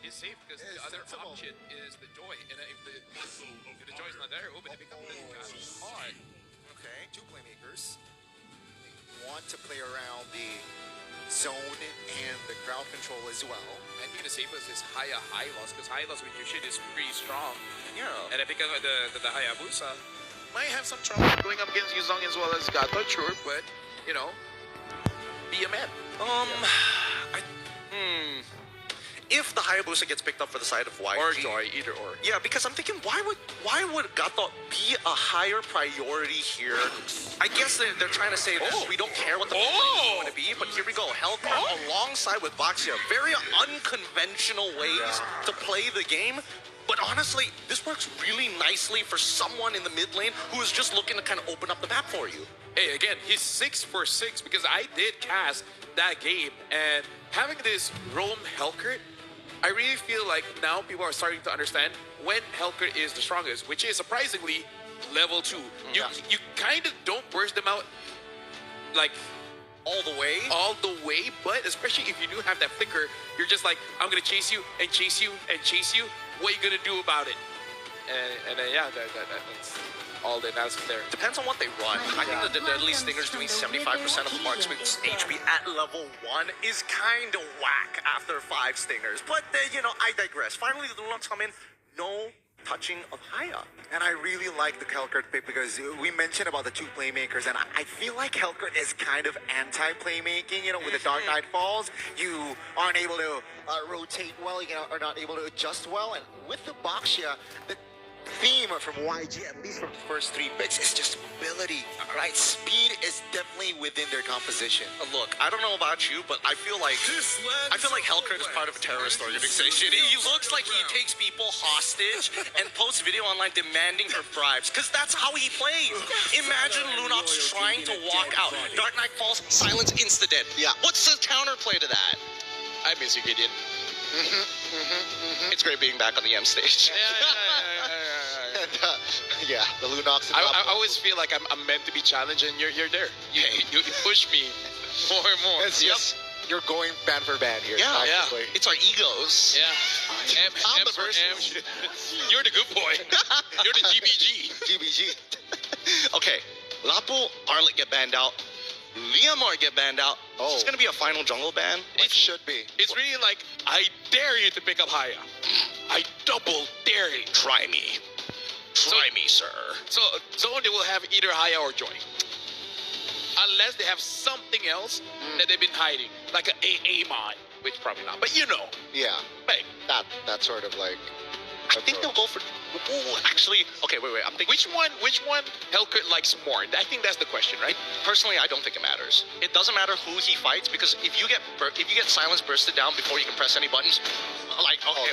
is safe because the other option is the Joy, and if the Joy's not there, they become the hard. Okay, two playmakers. They want to play around the zone and the ground control as well. I think the safest is Hylos, because Hylos with your shit is pretty strong. Yeah. And I think the Hayabusa Might have some trouble going up against Yuzong as well as Gato, sure, but you know, be a man. If the Hayabusa gets picked up for the side of YG Or Joy, either or. Yeah, because I'm thinking, why would Gato be a higher priority here? I guess they're trying to say that we don't care what the play is going to be, but here we go. Hellcat alongside with Baxia, very unconventional ways to play the game. But honestly, this works really nicely for someone in the mid lane who is just looking to kind of open up the map for you. Hey, again, he's 6 for 6 because I did cast that game, and having this roam Hellcat, I really feel like now people are starting to understand when Hellcat is the strongest, which is surprisingly level 2. You kind of don't burst them out like all the way, but especially if you do have that flicker, you're just like, I'm gonna chase you and chase you and chase you. What are you gonna do about it? And then that's all the analysis there. Depends on what they run. I think that the Deadly Stinger's doing 75% of the marksman's HP at level 1 is kind of whack after 5 Stingers. But, you know, I digress. Finally, the Lunaks come in. No touching of Haya. And I really like the Hellcat pick because we mentioned about the two playmakers, and I feel like Hellcat is kind of anti-playmaking. You know, with the Dark Knight Falls, you aren't able to rotate well, you are not able to adjust well. And with the Baxia, the theme from YG, at least from the first 3 picks, is just mobility, right? Speed is definitely within their composition. Look, I don't know about you, but I feel like Hellcat is part of a terrorist organization. He looks like he takes people hostage and posts video online demanding for bribes, because that's how he plays. Imagine Lunox trying to walk out. Dark Knight Falls, silence insta-dead. Yeah. What's the counterplay to that? I miss you, Gideon. It's great being back on the M stage. And, the Lunox. I always feel like I'm meant to be challenged, and you're there. You push me more and more. It's just, you're going band for band here. Yeah, practically. It's our egos. Yeah. M for M. You're the good boy. You're the GBG. GBG. Okay, Lapu, Arlet get banned out. Liamar get banned out. Oh. It's gonna be a final jungle ban. It should be. It's really like, I dare you to pick up Haya. I double dare you. Try me. Try me, sir. So they will have either Haya or Joy. Unless they have something else that they've been hiding. Like an AA mod, which probably not. But you know. Yeah. Hey. That sort of like... I think they'll go for... Ooh, actually... Okay, wait. I'm thinking... Which one Hellcat likes more? I think that's the question, right? Personally, I don't think it matters. It doesn't matter who he fights, because if you get silence bursted down before you can press any buttons, like, okay,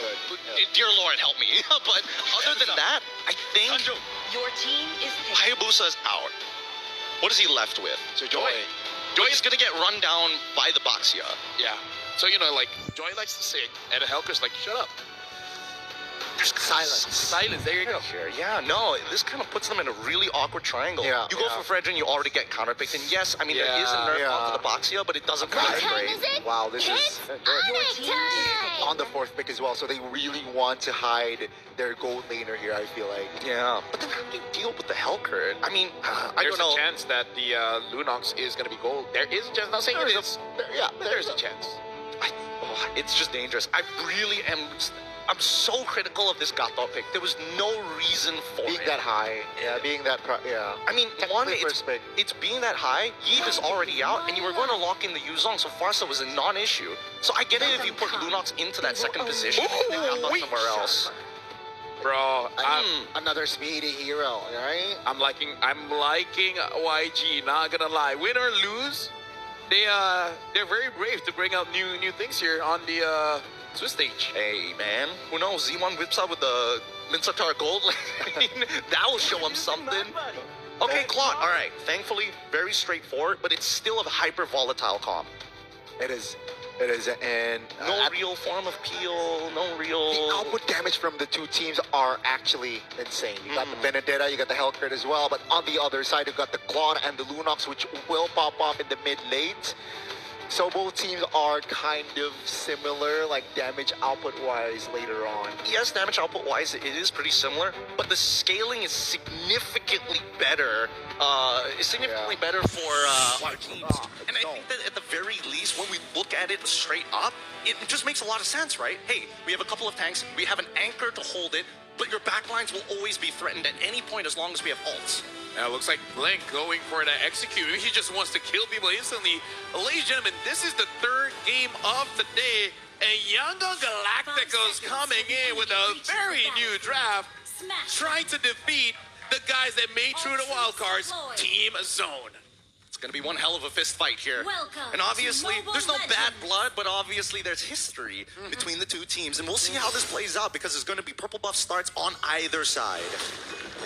dear Lord, help me. But other than that, I think Your team is Hayabusa is out. What is he left with? So Joy is gonna get run down by the Baxia. Yeah. So, you know, like, Joy likes to sing, and the Hellcat's like, shut up. Silence, there you go. Here. Yeah, no, this kind of puts them in a really awkward triangle. Yeah, you go for Fredrin, you already get counterpicked. And yes, I mean, there is a nerf onto the Baxia, but it doesn't feel great. Wow, this is good. On the 4th pick as well, so they really want to hide their gold laner here, I feel like. Yeah, but then how do you deal with the Hellcat? I mean, I There's don't know. a chance that the Lunox is going to be gold. There is a chance. Not saying it is. There's a chance. It's just dangerous. I really am... I'm so critical of this Gato pick. There was no reason for being it. that high. Yeah, being that... I mean, one, it's being that high. Yeet is already out, and you were going to lock in the Yuzong, so Farsa was a non-issue. So I get it if you put Lunox into that second position and then Gato somewhere else. Bro, another speedy hero, right? I'm liking YG, not gonna lie. Win or lose, they're very brave to bring out new things here on the Swiss stage. Hey man, who knows? Z1 whips out with the Minsatar Gold Lane. That will show him something. Okay, Claude. All right. Thankfully, very straightforward, but it's still a hyper volatile comp. It is, and no real form of peel. No real. The output damage from the two teams are actually insane. You got the Benedetta, you got the Hellcat as well, but on the other side, you got the Claude and the Lunox, which will pop off in the mid late. So both teams are kind of similar, like damage output-wise later on. Yes, damage output wise, it is pretty similar, but the scaling is significantly better. Better for our teams. And I think that at the very least, when we look at it straight up, it just makes a lot of sense, right? Hey, we have a couple of tanks, we have an anchor to hold it, but your backlines will always be threatened at any point as long as we have ults. Now, it looks like Blink going for that execute. He just wants to kill people instantly. Ladies and gentlemen, this is the third game of the day, and Young Gun Galacticos coming in with a very new draft, trying to defeat the guys that made true to wildcards, Team Zone. It's gonna be one hell of a fist fight here. Welcome and obviously, to there's no Mobile bad Legends. blood, but obviously there's history between the two teams, and we'll see how this plays out because there's gonna be purple buff starts on either side.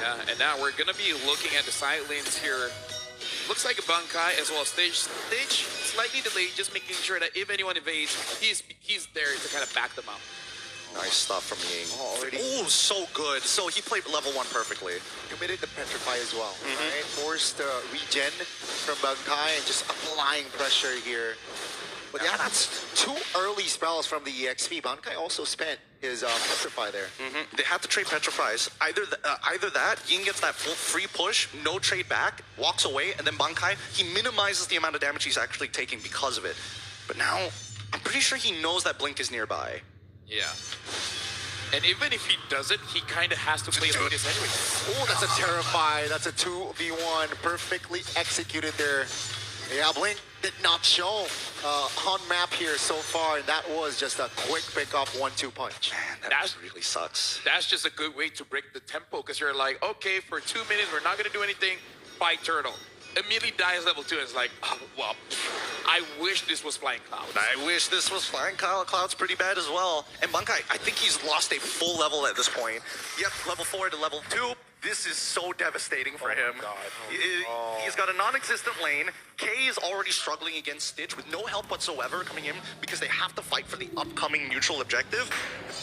Yeah, and now we're gonna be looking at the side lanes here. Looks like a Bankai as well as Stage. Stage slightly delayed, just making sure that if anyone invades, he's there to kind of back them up. Nice stuff from Ying. Oh, already. Oh, so good. So he played level 1 perfectly. Committed to Petrify as well, right? Forced regen from Bankai and just applying pressure here. But yeah, that's 2 early spells from the EXP. Bankai also spent his Petrify there. They have to trade Petrifies. Either that, Ying gets that full free push, no trade back, walks away, and then Bankai, he minimizes the amount of damage he's actually taking because of it. But now, I'm pretty sure he knows that Blink is nearby. Yeah. And even if he doesn't, he kind of has to play Ludus anyway. Oh, that's a Terrify. That's a 2v1. Perfectly executed there. Yeah, Blink did not show on map here so far, and that was just a quick pick-off 1-2 punch. Man, that really sucks. That's just a good way to break the tempo, because you're like, okay, for 2 minutes, we're not going to do anything. Fight Turtle. Immediately dies level 2, and it's like, oh, well, I wish this was Flying Clouds. I wish this was Flying Cloud's pretty bad as well. And Bankai, I think he's lost a full level at this point. Yep, level 4 to level 2. This is so devastating for him. He's got a non-existent lane. K is already struggling against Stitch with no help whatsoever coming in because they have to fight for the upcoming neutral objective.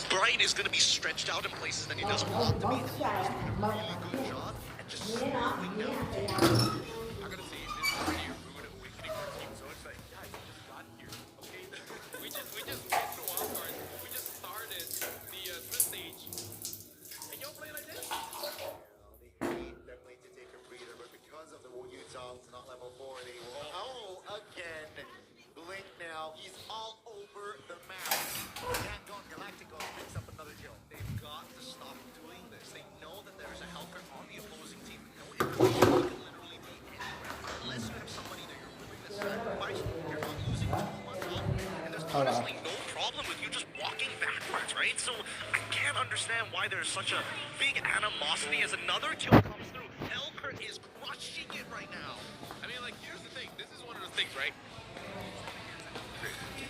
Bright is going to be stretched out in places that he doesn't want to be. He's doing a really good job at just slowing down. I'm gonna say this is pretty rude awakening for Team Zone. It's like, guys, we just got here, okay? we just went to wildcards. We just started the Swiss stage, and y'all play like this. They need definitely to take a breather, but because of the Wu-Yu-Tong's not level 4, they will. Oh, again. Blink now. He's all over the map. Can't go on Galactico picks up another kill. They've got to stop doing this. They know that there's a Helker on the opposing team. No information can literally be anywhere. Unless you have somebody that you're willing to sacrifice, you're not losing too much health. And there's honestly no problem with you just walking backwards, right? So I can't understand why there's such a big animosity as another kill comes through. Helker is crushing it right now. I mean, like, here's the thing. This is one of those things, right?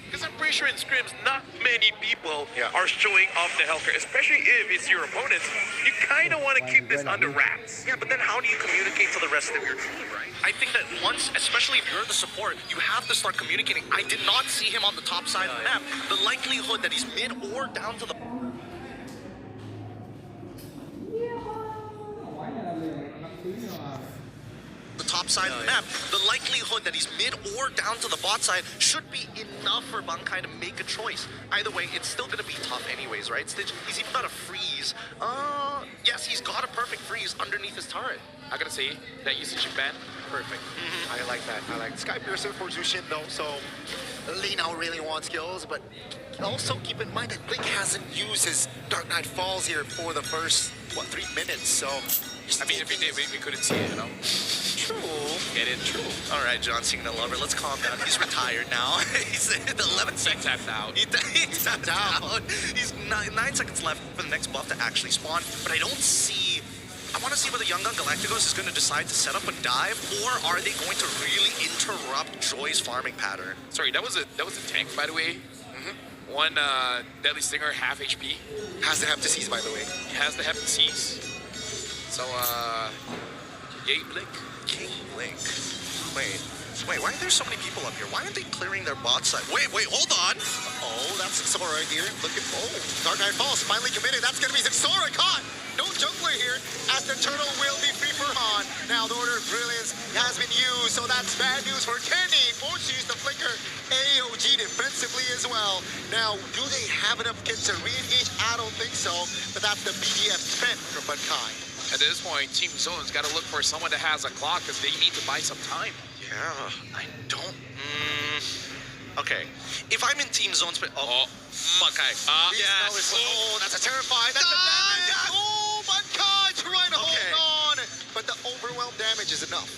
Because I'm pretty sure in scrims, not many people are showing off the Helker, especially if it's your opponents. You kind of want to keep this under wraps. Yeah, but then how do you communicate to the rest of your team, right? I think that once, especially if you're the support, you have to start communicating. I did not see him on the top side of the map. The likelihood that he's mid or down to the top side of the map, the likelihood that he's mid or down to the bot side should be enough for Bankai to make a choice. Either way, it's still going to be tough anyways, right? Stitch, he's even got a freeze. Yes, he's got a perfect freeze underneath his turret. I gotta say, that usage ban, perfect. I like that. I like Sky Piercer for Zushin though, so Lee now really wants kills, but also keep in mind that Blink hasn't used his Dark Knight Falls here for the first, 3 minutes, so... I mean, if he did, we couldn't see it, you know? True. Get it? True. All right, John Cena lover, let's calm down. He's retired now. He's the 11 seconds. Tapped out. He tapped out. He's 9 seconds left for the next buff to actually spawn, but I don't see... I want to see whether Young Gun Galacticos is going to decide to set up a dive, or are they going to really interrupt Joy's farming pattern? Sorry, that was a tank, by the way. One Deadly Stinger, half HP. Has to have to seize, by the way. He has the Hep disease. So, yay, Blink. King Blink. Wait. Wait, why are there so many people up here? Why aren't they clearing their bot side? Wait, hold on. Oh, that's Zixora here. Looking. Oh, Dark Knight Falls finally committed. That's going to be Zixora caught. No jungler here, as the turtle will be free for Han. Now the Order of Brilliance has been used, so that's bad news for Kenny. Forced to use the flicker. AOG defensively as well. Now, do they have enough kits to re-engage? I don't think so, but that's the BDF spent from Bunkai. At this point, Team Zone's got to look for someone that has a clock because they need to buy some time. Yeah, I don't. Okay, if I'm in Team Zone's, Bunkai. Yes. Oh, that's a terrifying. That's a damage. Oh, Bunkai trying to hold on, but the overwhelm damage is enough.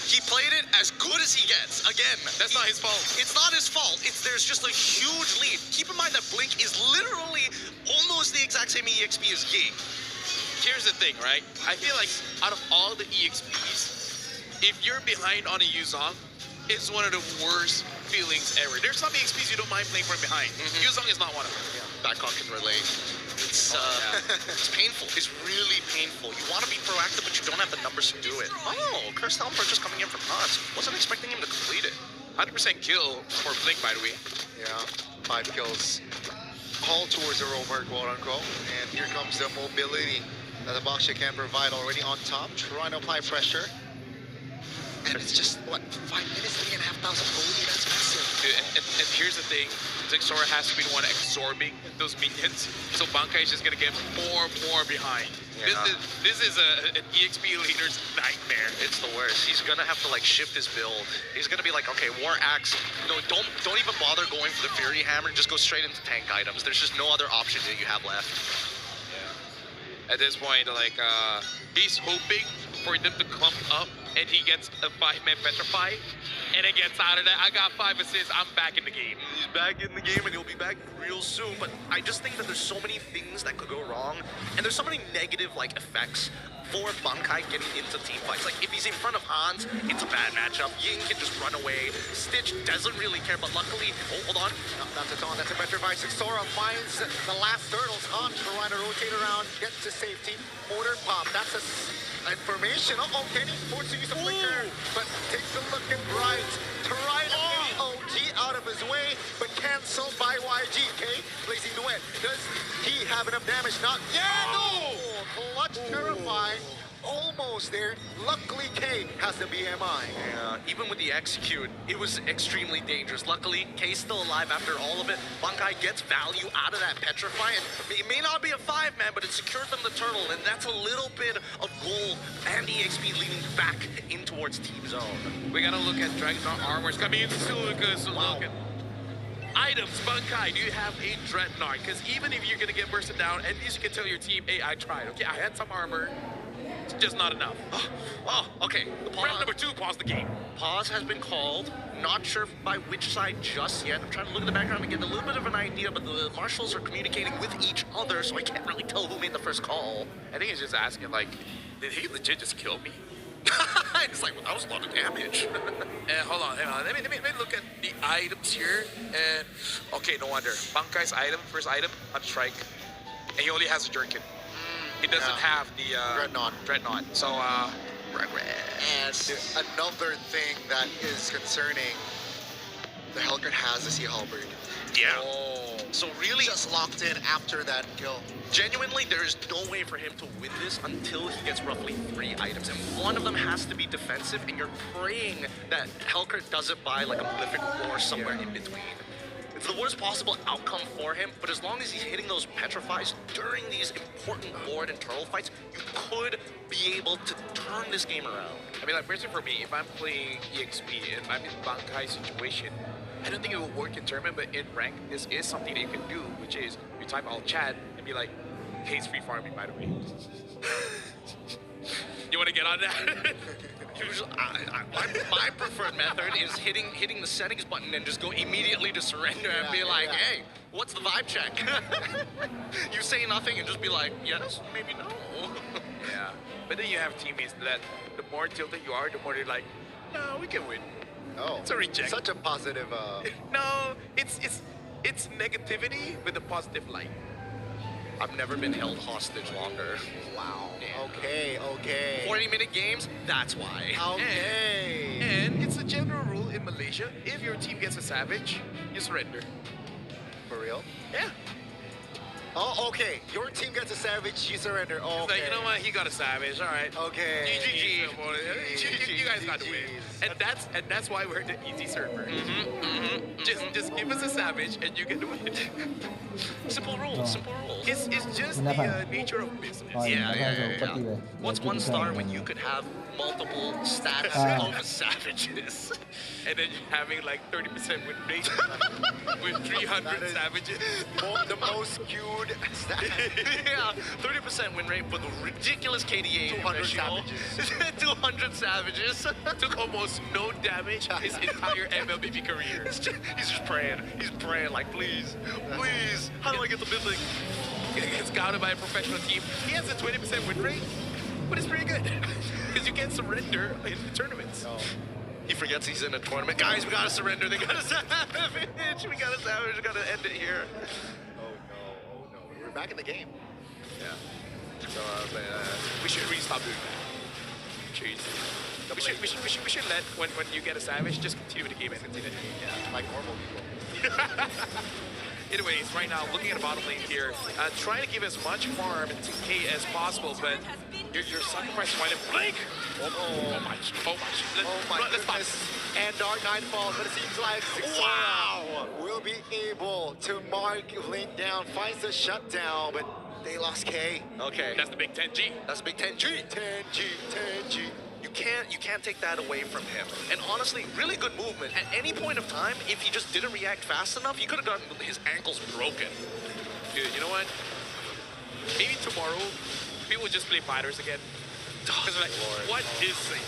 He played it as good as he gets. Again, That's not his fault. It's not his fault. There's just a huge lead. Keep in mind that Blink is literally almost the exact same EXP as Yi. Here's the thing, right? I feel like out of all the EXPs, if you're behind on a Yuzong, it's one of the worst feelings ever. There's some EXPs you don't mind playing from behind. Yuzong is not one of them. Backhawk can relate. It's it's painful. It's really painful. You want to be proactive, but you don't have the numbers to do it. Oh, Cursed Helm purchase coming in from us. Wasn't expecting him to complete it. 100% kill for Blink, by the way. Yeah, 5 kills. All towards the roamer, quote unquote. And here comes the mobility that the Boxia can provide already on top. Trying to apply pressure. And it's just, what, 5 minutes, 3,500 gold? That's massive. And here's the thing, Zixora has to be the one absorbing those minions, so Bankai is just gonna get more behind. Yeah. This is an EXP leader's nightmare. It's the worst. He's gonna have to like shift his build. He's gonna be like, okay, War Axe. No, don't even bother going for the Fury Hammer. Just go straight into tank items. There's just no other option that you have left. At this point, like, he's hoping for them to clump up and he gets a 5-man Petrify and it gets out of that. I got 5 assists, I'm back in the game. He's back in the game and he'll be back real soon. But I just think that there's so many things that could go wrong, and there's so many negative like effects for Bankai getting into team fights. Like if he's in front of Hans, it's a bad matchup. Ying can just run away. Stitch doesn't really care, but luckily, hold on. No, that's a taunt, that's a Petrify. Sora finds the last turtles. Han trying to rotate around, get to safety. Order pop, that's a information. Uh-oh, Kenny forced to use the flicker. But take a look at Bright. Trying to get OG out of his way, but canceled by YG. K, placing the wet. Does he have enough damage? Not yet. No! Clutch terrifying. Almost there. Luckily, K has the BMI. Yeah, even with the execute, it was extremely dangerous. Luckily, K's still alive after all of it. Bankai gets value out of that Petrify, and it may not be a 5-man, but it secured them the turtle, and that's a little bit of gold and EXP leading back in towards Team Zone. We gotta look at Dragon's armors coming in soon because look at items. Bankai, do you have a Dreadnought? Because even if you're gonna get bursted down, at least you can tell your team, hey, I tried. Okay, I had some armor. It's just not enough. Okay. The Round number 2, pause the game. Pause has been called. Not sure by which side just yet. I'm trying to look at the background and get a little bit of an idea, but the marshals are communicating with each other, so I can't really tell who made the first call. I think he's just asking, like, did he legit just kill me? It's like, well, that was a lot of damage. Hold on. Let me look at the items here. And okay, no wonder. Bankai's item, first item, on strike, and he only has a jerkin. He doesn't have the Dreadnought. So And another thing that is concerning, the Hellgurt has the Sea Halberd. Yeah. Oh. So really, Just locked in after that kill. genuinely, there is no way for him to win this until he gets roughly 3 items, and one of them has to be defensive, and you're praying that Hellgurt doesn't buy like a Malefic War somewhere in between. It's the worst possible outcome for him, but as long as he's hitting those Petrifies during these important Lord and Turtle fights, you could be able to turn this game around. I mean, like, personally for me, if I'm playing EXP and I'm in Bankai's situation, I don't think it will work in tournament, but in rank, this is something that you can do, which is you type all chat and be like, hey, it's free farming, by the way. You want to get on that? Usually, my preferred method is hitting the settings button and just go immediately to surrender and be like, hey, what's the vibe check? You say nothing and just be like, yes, maybe no. Yeah. But then you have teammates that the more tilted you are, the more they're like, no, we can win. Oh, It's a reject. Such a positive. No, it's negativity with a positive light. I've never been held hostage longer. Wow. Yeah. Okay. 40-minute games, that's why. Okay. And it's a general rule. rule in Malaysia: if your team gets a Savage, you surrender. For real? Yeah. Oh, okay. Your team gets a Savage, you surrender. Oh, It's okay. like, you know what? He got a Savage. All right. Okay. GG. You guys got to win. And that's why we're the easy server. Just give us a Savage and you get to win. Simple rules. Simple rules. It's just Not the bad. nature of business. Yeah. What's one star when you could have multiple stats of savages? And then you're having like 30% win rate with 300 savages. The most skewed stat. Yeah, 30% win rate for the ridiculous KDA 200 ratio. savages. 200 savages. Took almost no damage his entire MLBB career. He's just praying. He's praying like, please, please. How do I get the mid link? Gets scouted by a professional team. He has a 20% win rate, but it's pretty good because you can't surrender in the tournaments. Oh. He forgets he's in a tournament. Guys, we gotta surrender. They gotta savage. We gotta savage. We gotta end it here. Oh no. We're back in the game. Yeah. So We should really stop doing that. Jeez. We should let when you get a Savage, just continue the game and continue. Yeah, like normal people. Anyways, right now, looking at the bottom lane here, trying to give as much farm to K as possible, but you're sacrificing one blink. Oh my. Let's stop. Goodness. And Dark Knight falls, but it seems like Wow. will be able to mark Link down, finds the shutdown, but they lost K. okay. That's the big 10G. That's a big 10G. 10G. You can't take that away from him. And honestly, really good movement. At any point of time, if he just didn't react fast enough, he could have gotten his ankles broken. Dude, you know what? Maybe tomorrow, people will just play fighters again. Because they're like, what is it?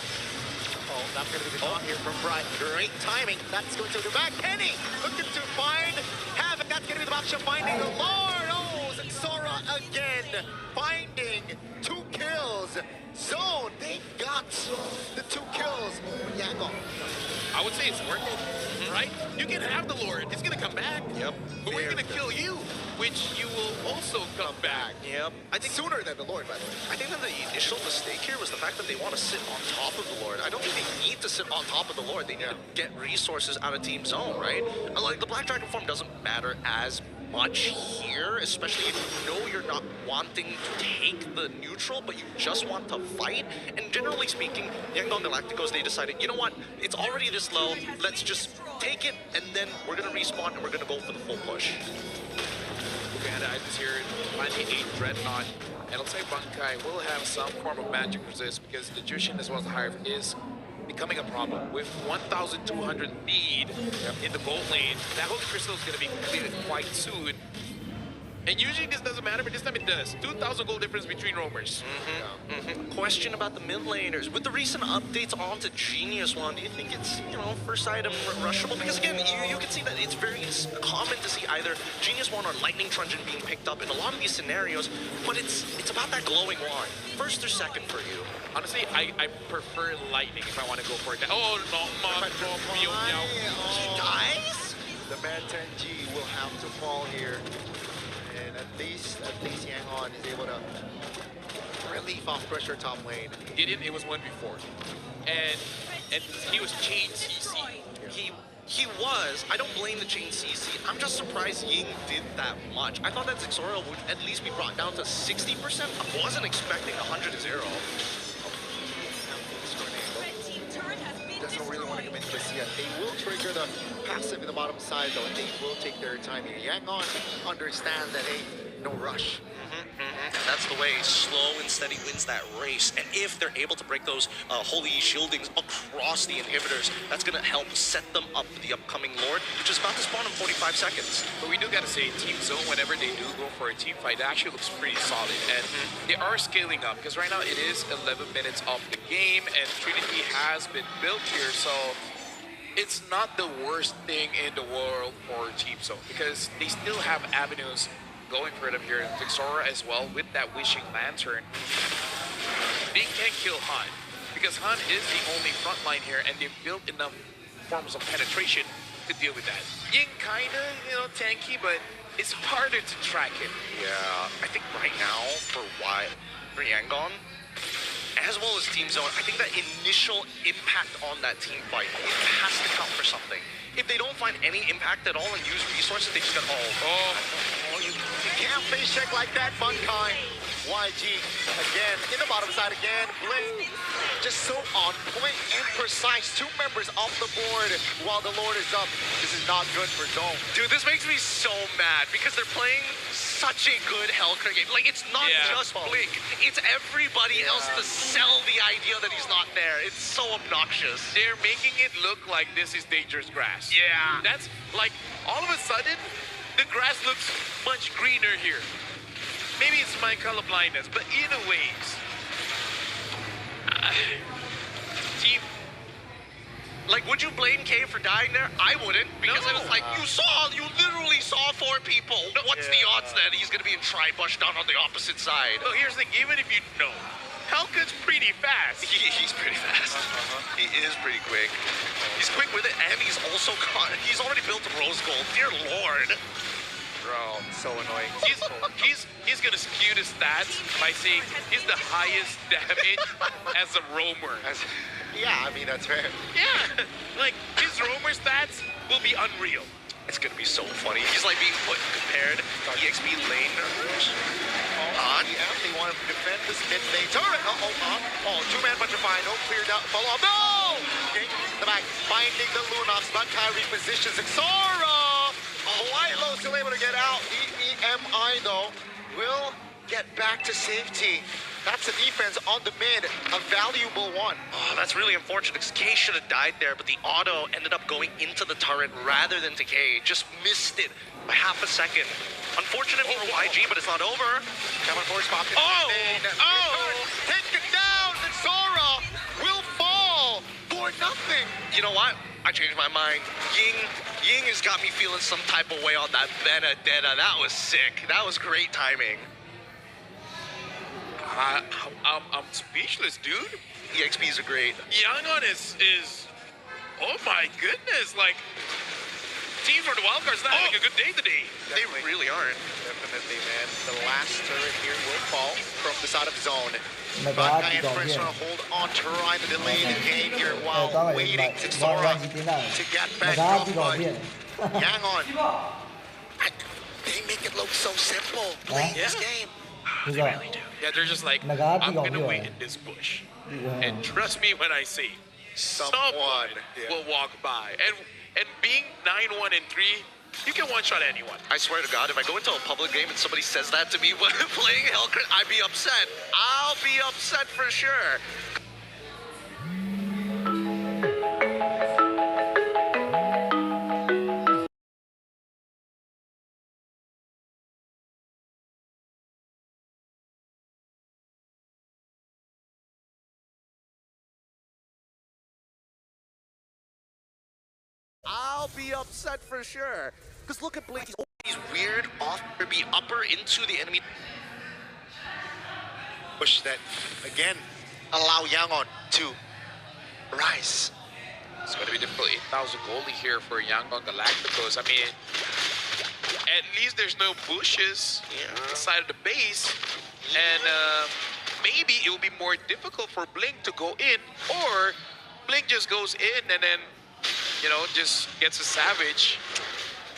Oh, that's going to be the shot here from Bright. Great timing. That's going to the back. Penny looking to find Havoc. That's going to be the option finding the Lord. Oh, Sora again. Finding 2 kills. Zone, they got the 2 kills. Yango. I would say it's worth it, right? You can have the Lord. It's going to come back. Yep. But we're going to kill you, which you will also come back. Yep. I think sooner than the Lord, by the way. I think that the initial mistake here was the fact that they want to sit on top of the Lord. I don't think they need to sit on top of the Lord. They need to get resources out of Team Zone, right? Like, the Black Dragon form doesn't matter as much here, especially if you know you're not wanting to take the neutral, but you just want to fight. And generally speaking, Yangon Galacticos, they decided, you know what, it's already this low, let's just take it, and then we're going to respawn, and we're going to go for the full push. Looking at the items here, finding a Dreadnought. And it'll say Bankai will have some form of magic resist because the Jushin as well as the Hive is becoming a problem. With 1,200 lead in the gold lane, that Holy Crystal is going to be completed quite soon. And usually this doesn't matter, but this time it does. 2,000 gold difference between roamers. Question about the mid laners. With the recent updates onto Genius One, do you think it's, you know, first item rushable? Because again, you can see that it's very common to see either Genius One or Lightning Truncheon being picked up in a lot of these scenarios, but it's about that glowing wand. First or second for you? Honestly, I prefer Lightning if I want to go for it. Oh, no, He dies? The man 10G will have to fall here. And at least Yangon is able to relief off pressure top lane. It was one before. And he was chain CC. He was. I don't blame the chain CC. I'm just surprised Ying did that much. I thought that Zixora would at least be brought down to 60%. I wasn't expecting 100-0. Doesn't really want to commit this yet. They will trigger the passive in the bottom side though, and they will take their time here. Yangon understands that, hey, no rush. That's the way slow and steady wins that race. And if they're able to break those holy shieldings across the inhibitors, that's going to help set them up for the upcoming Lord, which is about to spawn in 45 seconds. But we do got to say, Team Zone, whenever they do go for a team fight, it actually looks pretty solid. And they are scaling up, because right now it is 11 minutes of the game, and Trinity has been built here, so it's not the worst thing in the world for Team Zone, because they still have avenues going for it up here. Vixora as well with that Wishing Lantern. They can kill Han, because Han is the only front line here, and they've built enough forms of penetration to deal with that. Ying kinda, you know, tanky, but it's harder to track him. Yeah, I think right now for Yangon, as well as Team Zone, I think that initial impact on that team fight, it has to count for something. If they don't find any impact at all and use resources, they just got, You can't face check like that, Bunkai. YG again, in the bottom side again. Blink just so on point and precise. 2 members off the board while the Lord is up. This is not good for Zone. dude, this makes me so mad because they're playing such a good Hellcurt game. Like, it's not just Blink, it's everybody else to sell the idea that he's not there. It's so obnoxious. They're making it look like this is dangerous grass. Yeah. That's like, all of a sudden, the grass looks much greener here. Maybe it's my color blindness, but either ways, team. Like, would you blame K for dying there? I wouldn't, because it was like, you literally saw 4 people. What's the odds that he's gonna be in tri-bush down on the opposite side? Well, here's the thing, even if you know, Hellcurt's pretty fast. He's pretty fast. He is pretty quick. He's quick with it, and he's also he's already built Rose Gold. Dear Lord. Bro, so annoying. He's gonna skew the stats by saying he's the highest damage as a roamer. Yeah, I mean, that's fair. Yeah, like his roamer stats will be unreal. It's gonna be so funny. He's like being compared EXP lane. Yeah, they want to defend this mid lane turret. 2-man butterfly, no clear down, follow up. No! Okay, the back, finding the Lunox, but Kyrie positions Xora. White still able to get out. EMI though will get back to safety. That's the defense on the mid, a valuable one. Oh, that's really unfortunate because K should have died there, but the auto ended up going into the turret rather than to K. Just missed it by half a second. Unfortunate for YG, but it's not over. Coming forward, spot. Take it down. Xora will fall for nothing. You know what? I changed my mind. Ying has got me feeling some type of way on that Benedetta. That was sick. That was great timing. I'm speechless, dude. EXPs are great. Yangon is oh my goodness, like teams for the wildcards not having a good day today. They really aren't. Definitely, man. The last turret here will fall from the side of Zone. 那个 But 阿 I 吉 and 搞 French 定 trying to hold on, trying to delay the game here 刚 while 刚也 waiting 是 to 把 Xora 阿吉盯到了 to get 那 back 个阿 up. 吉搞 But 定 Yangon, they make it look so simple playing this game. 这个 Yeah, they're just like,那个阿吉 I'm 搞 gonna 定 wait 了 in this bush. 嗯 And trust me when I say, someone will walk by. And being 9-1 and 3, you can one-shot anyone. I swear to God, if I go into a public game and somebody says that to me when playing Hellcurt, I'd be upset. I'll be upset for sure. I'll be upset for sure. Because look at Blink, he's always weird off to be upper into the enemy. Push that again. Allow Yangon to rise. It's going to be difficult. 8,000 goalie here for Yangon Galacticos. I mean, at least there's no bushes inside of the base. And maybe it will be more difficult for Blink to go in, or Blink just goes in and then, you know, just gets a savage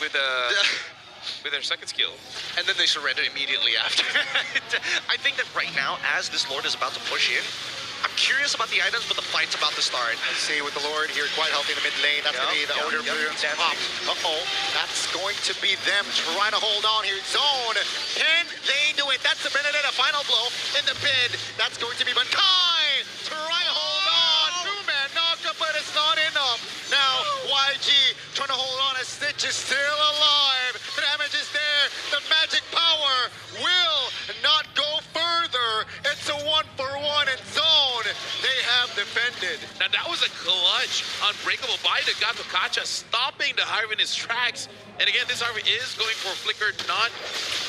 with their second skill. And then they surrender immediately after. I think that right now, as this Lord is about to push in, I'm curious about the items, but the fight's about to start. I see with the Lord here, quite healthy in the mid lane. That's going to be the Order Brilliance pop. That's going to be them trying to hold on here. Zone, can they do it? That's the Benedetta final blow in the bid. That's going to be Bunkai. Try to hold on. 2-man knockup, but it's not enough. Now, YG trying to hold on as Stitch is still alive. The damage is there. The magic power will not go further. It's a 1-for-1 in Zone. They have defended. Now that was a clutch unbreakable buy that got Kacha stopping the Harvey in his tracks. And again, this Harvey is going for Flicker, not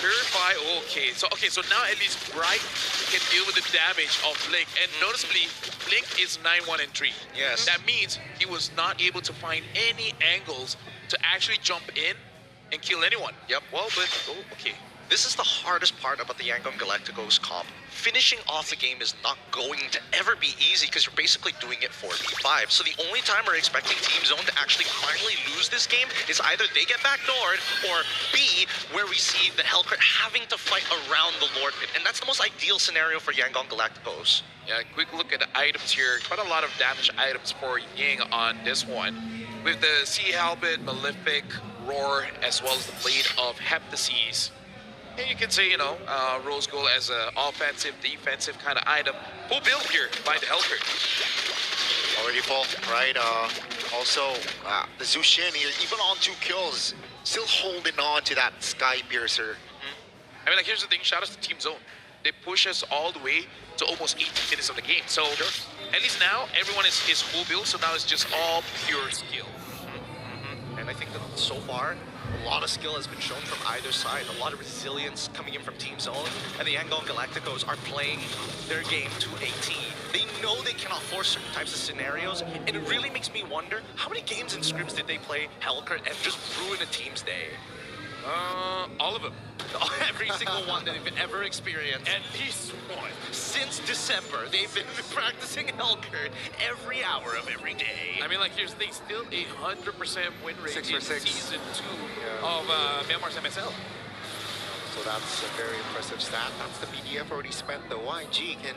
Purify. Okay, so now at least Bright can deal with the damage of Blink. And noticeably, Blink is 9-1 and 3. Yes. That means he was not able to find any angles to actually jump in and kill anyone. Yep. Well, but okay. This is the hardest part about the Yangon Galacticos comp. Finishing off the game is not going to ever be easy because you're basically doing it 4v5. So the only time we're expecting Team Zone to actually finally lose this game is either they get backdoored or B, where we see the Hellcrit having to fight around the Lord Pit. And that's the most ideal scenario for Yangon Galacticos. Yeah, quick look at the items here. Quite a lot of damage items for Ying on this one. With the Sea Halberd, Malefic, Roar, as well as the Blade of Heptases. And you can say, you know, Rose Gold as an offensive, defensive kind of item. Full build here by the Hellcrit. Already full, right? Also, the Zushin here, even on 2 kills, still holding on to that Sky Piercer. I mean, like, here's the thing. Shout out to Team Zone. They push us all the way to almost 18 minutes of the game. So, at least now, everyone is full build. So now it's just all pure skill. And I think that so far, a lot of skill has been shown from either side. A lot of resilience coming in from Team Zone. And the Yangon Galacticos are playing their game to a T. They know they cannot force certain types of scenarios. And it really makes me wonder, how many games and scrims did they play Hellcrit and just ruin a team's day? All of them. Every single one that they've ever experienced. At least one. Since December, they've been practicing Hellcrit every hour of every day. I mean, like, here's the thing. Still a 100% win rate 6 in for 6. Season 2 of Myanmar's MSL. So that's a very impressive stat. That's the BDF already spent, though. YG can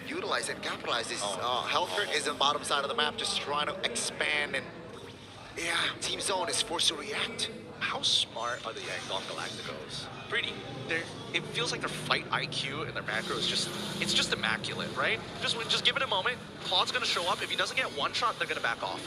utilize and capitalize this. Hellcrit is on the bottom side of the map, just trying to expand, and yeah, Team Zone is forced to react. How smart are the Yangon Galacticos? Pretty. It feels like their fight IQ and their macro is it's just immaculate, right? Just give it a moment. Claude's gonna show up. If he doesn't get one shot, they're gonna back off.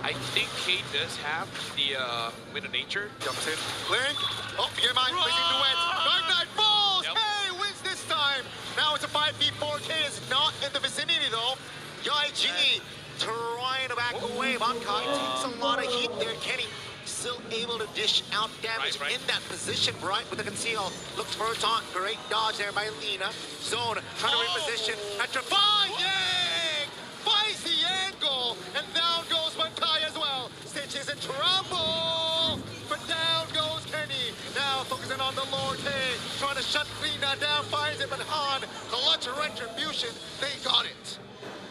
I think K does have the win of nature. Jumps in. Link. Oh, your mind placing duets. Dark Knight falls. Yep. Hey, wins this time. Now it's a 5v4. K is not in the vicinity, though. YG trying to back away. A.M.K takes a lot of heat there. Kenny still able to dish out damage Right. in that position, right? With the conceal. Looks for a taunt. Great dodge there by Lina. Zone trying to reposition. Petrify. Yang finds the angle. And down goes A.M.K as well. Stitch is in trouble. But down goes Kenny. Now focusing on the Lord K. Trying to shut Lina down. Finds it, but Han, clutch retribution. They got it.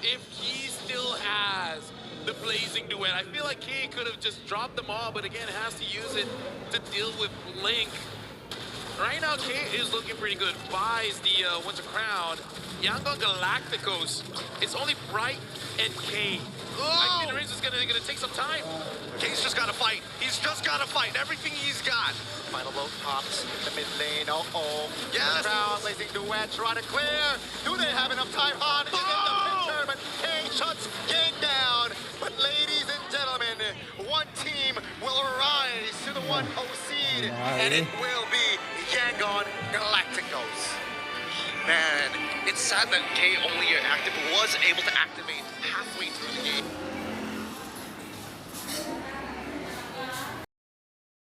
If he still has the blazing duet, I feel like K could have just dropped them all, but again, has to use it to deal with Blink. Right now, K is looking pretty good. Buys the Winter Crown. Yangon Galacticos. It's only Bright and K. I think the race is gonna take some time. K's just gotta fight. He's just gotta fight. Everything he's got. Final blow pops in the mid lane. Yes. Crown blazing duet. Try to clear. Do they have enough time? Han is in the picture, but K shuts Gang down. But ladies and gentlemen, one team will rise to the 1-0 seed, and it will be Yangon Galacticos. Man, it's sad that K only was able to activate halfway through the game.